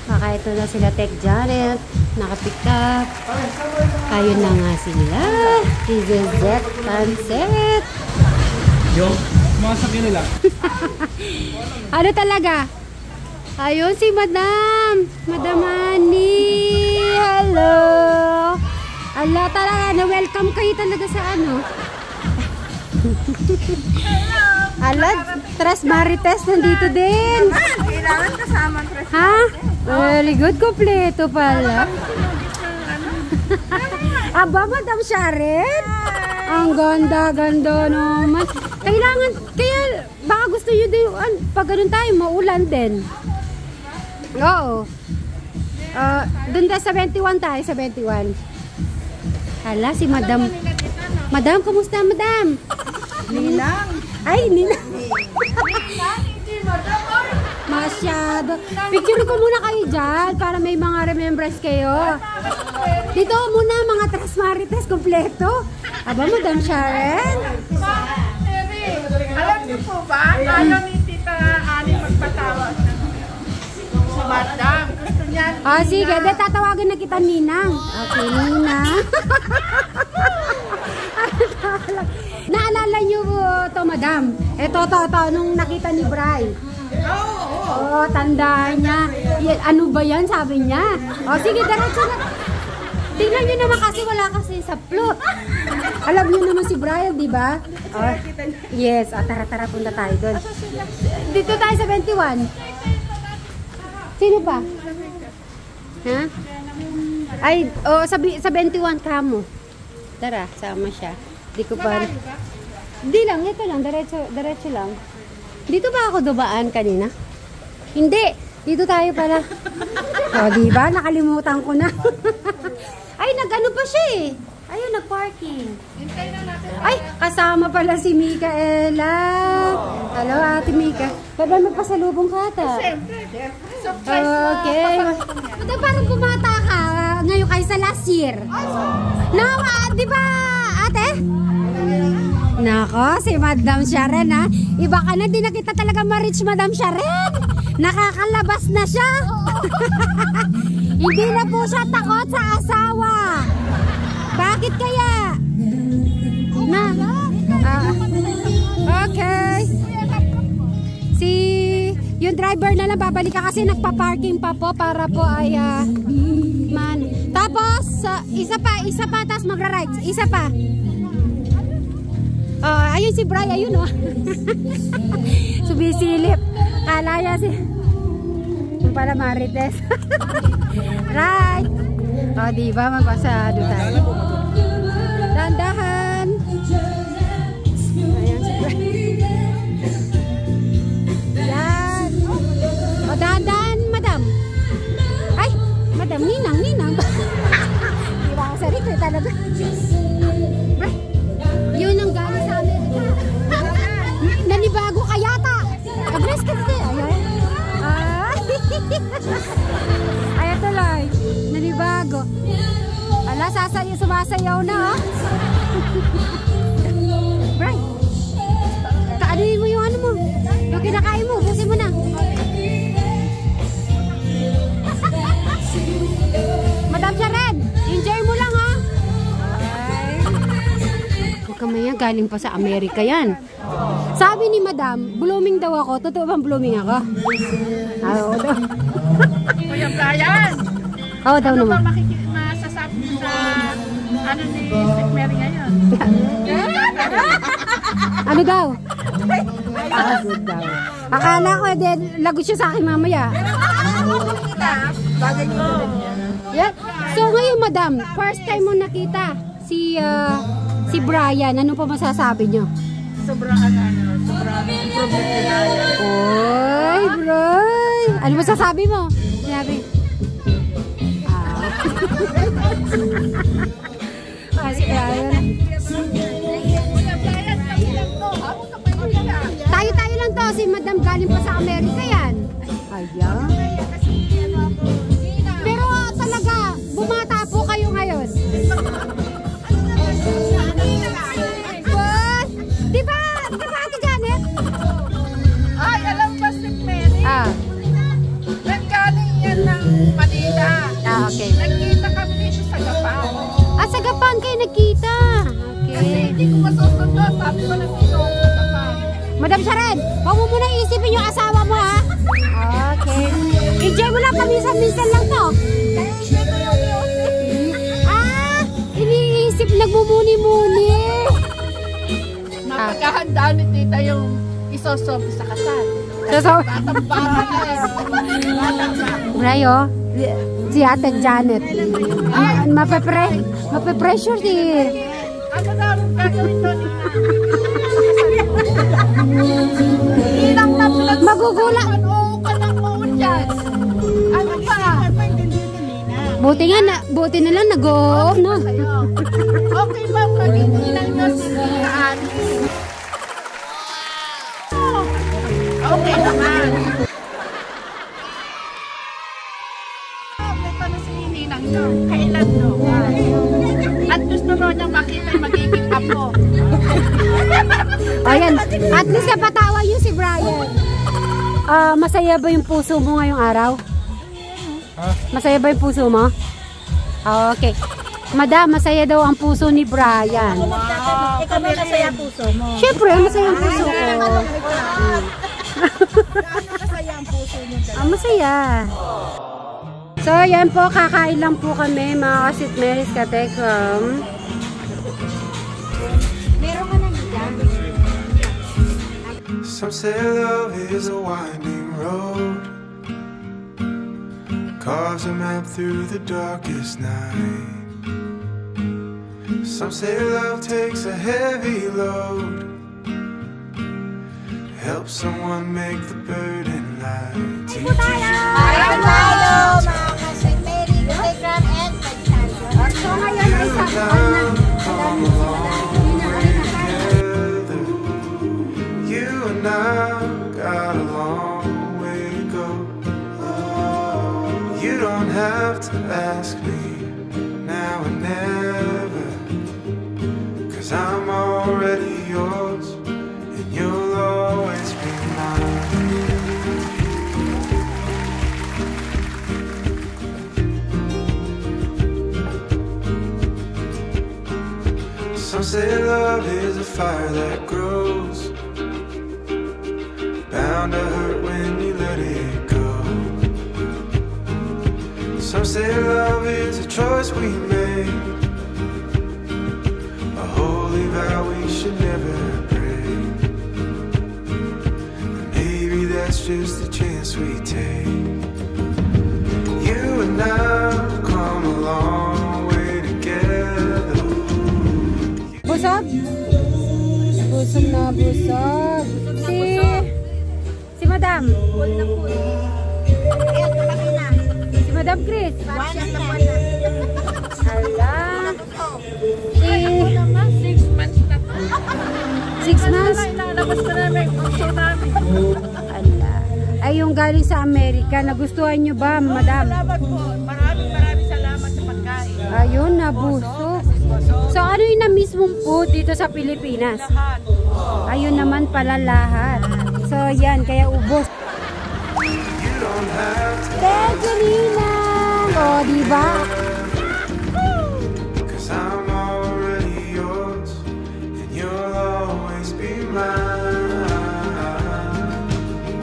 Baka ito na sila Tech Janet. Nakapick up. Ayun na nga sila. Izezet Sunset. Yung, sumasakyan nila. Ano talaga? Ayun si Madam. Madam Annie. Hello. Ala talaga. Na-welcome kayo talaga sa ano. Ala, Tres Marites nandito din. Kailangan kasama Tres Marites. Ha? Very good. Kompleto pala. Aba, Madam Sharon. Ang ganda-ganda naman. Kailangan, kaya baka gusto nyo din, pag ganun tayo, maulan din. Oo. Doon tayo sa 21 tayo, sa 21. Hala, si Madam. Madam, kumusta, Madam? Ninang. Ay, Ninang. Masyado. Picture ko muna kayo dyan para may mga remembrance kayo. Dito muna mga Tres Marites kompleto. Aba, Madam Sharon. Alam niyo po ba, ayaw ni Tita Ani magpatawag sa Madam. Gusto niya Sige, tatawagin na kita Ninang. Okay, Ninang. Naalala niyo to, Madam? Ito, nung nakita ni Bri. Oo, tandaan niya. Ano ba yan, sabi niya. Sige, diretso na. Tingnan niyo naman kasi wala kasi sa plot. Alam niyo naman si Brian, di ba? Yes, tara, punta tayo doon. Dito tayo sa 21. Sino pa? Ha? Ay, sa 21 kamo. Tara, sama siya. Di ko pa. Di lang, ito lang, diretso lang. Dito ba ako dubaan kanina? Hindi, dito tayo pala. Di ba? Nakalimutan ko na. Ay, nag-ano pa siya eh. Ayun, nag-parking. Ay, kasama pala si Micaela. Hello, Ate Mika. Ba't magpasalubong ka ata? Okay. Ito parang bumata ka ngayon kaysa last year. No, di ba, ate? Nako, si Madam Sharon ha. Iba ka na, di na kita talaga ma-reach Madam Sharon. Nakakalabas na siya. Hindi na po siya takot sa asawa. Bakit kaya? Okay. Yung driver na lang babalik ka kasi nagpa-parking pa po para po ay Tapos, isa pa, tapos magra-rides. Isa pa. Ayun si Bri, ayun oh. Sumisilip. Kalaya si... Yung pala Marites. Right. Diba, magpasado tayo. Dandahan. Ayan si Bri. Yan. Dandahan, Madam. Ay, Madam, Ninang. Diba ako sa rito talaga. Bri. Yun ang galing sa Amerika. Nanibago ka yata. Kabres ka dito. Ay, tuloy. Nanibago. Ala, sumasayaw na, oh. Bri. Kaanuin mo yung ano mo. Yung kinakain mo. Busin mo na. Madam Sharon, enjoy mo lang, ha. Kamaya, galing pa sa Amerika yan. Sabi ni Madam, blooming daw ako. Totoo bang blooming ako? Oo daw. Kuya Brian! Oo daw naman. Ano ba masasabi sa ano ni St. Mary ngayon? Ano daw? Good daw. Akala ko din, lagot siya sa akin mamaya. Bagay nyo din yan. So ngayon, Madam, first time mo nakita si Brian, ano pa masasabi nyo? Sobrang improvement nila. Oy, Brian! Ano masasabi mo? Sinabi. Si Brian. Tayo lang to. Si Madam galing pa sa Amerika yan. Ayan. Pero talaga, bumata po kayo ngayon. Diba, Ate Janet? Ay, alam ba si Mary? Nagkaling yan ng Okay. Nagkita kami dito sa Gapan. Sa Gapan kayo nagkita. Kasi Okay. hindi ko masusundo. Sabi ko nandito ako sa Gapan. Madam Sharon, huwag mo muna isipin yung asawa mo, ha? Okay. Enjoy mo lang, paminsan-minsan lang to. Iniisip, nagmumuni-muni. Napagkahandaan ni tita yung isosobi sa kasal. Batang-bata Brayo, si Ate Janet. Mape-pressure si... Ano daw ang gagawin doon? Ilang na pinag- Magugula. Oo ka ng oo dyan. Ano pa? Buti na lang nag-o-off, no? Okay ba maging ilang na si Ani? Okay naman. May tanong si Ninang nyo. Kailan no? At gusto mo niyang makita yung magiging apo. Ayan, at least napatawa yung si Brian. Masaya ba yung puso mo ngayong araw? Masaya ba yung puso mo? Okay. Madam, masaya daw ang puso ni Brian. Ikaw ba masaya puso mo? Siyempre, masaya ang puso ko. Gaano masaya ang puso mo? Masaya. So, yan po, kakain lang po kami, mga kasitmeris katekram. Some say love is a winding road, carves a map through the darkest night. Some say love takes a heavy load, helps someone make the burden light. Teaches you come a long way together. You and I got a long way to go. You don't have to ask me now or never, 'cause I'm already yours and you'll always be mine. Some say love is a fire that grows, bound to hurt when you let it go. Some say love is a choice we make, a holy vow we should never break. And maybe that's just the chance we take. You and I've come a long way together. Busog? Busog na busog. Si Madam. Si Madam Chris. Hala. 6 months na to. 6 months? Ilalabas na namin yung puso namin. Ala. Ay, yung galing sa Amerika. Nagustuhan nyo ba, Madam? Salamat po. Maraming salamat sa pagkain. Ayun, nabusog. So, ano yung na-miss mong food dito sa Pilipinas? Lahat. Ayun naman pala lahat. So, yan. Kaya ubos.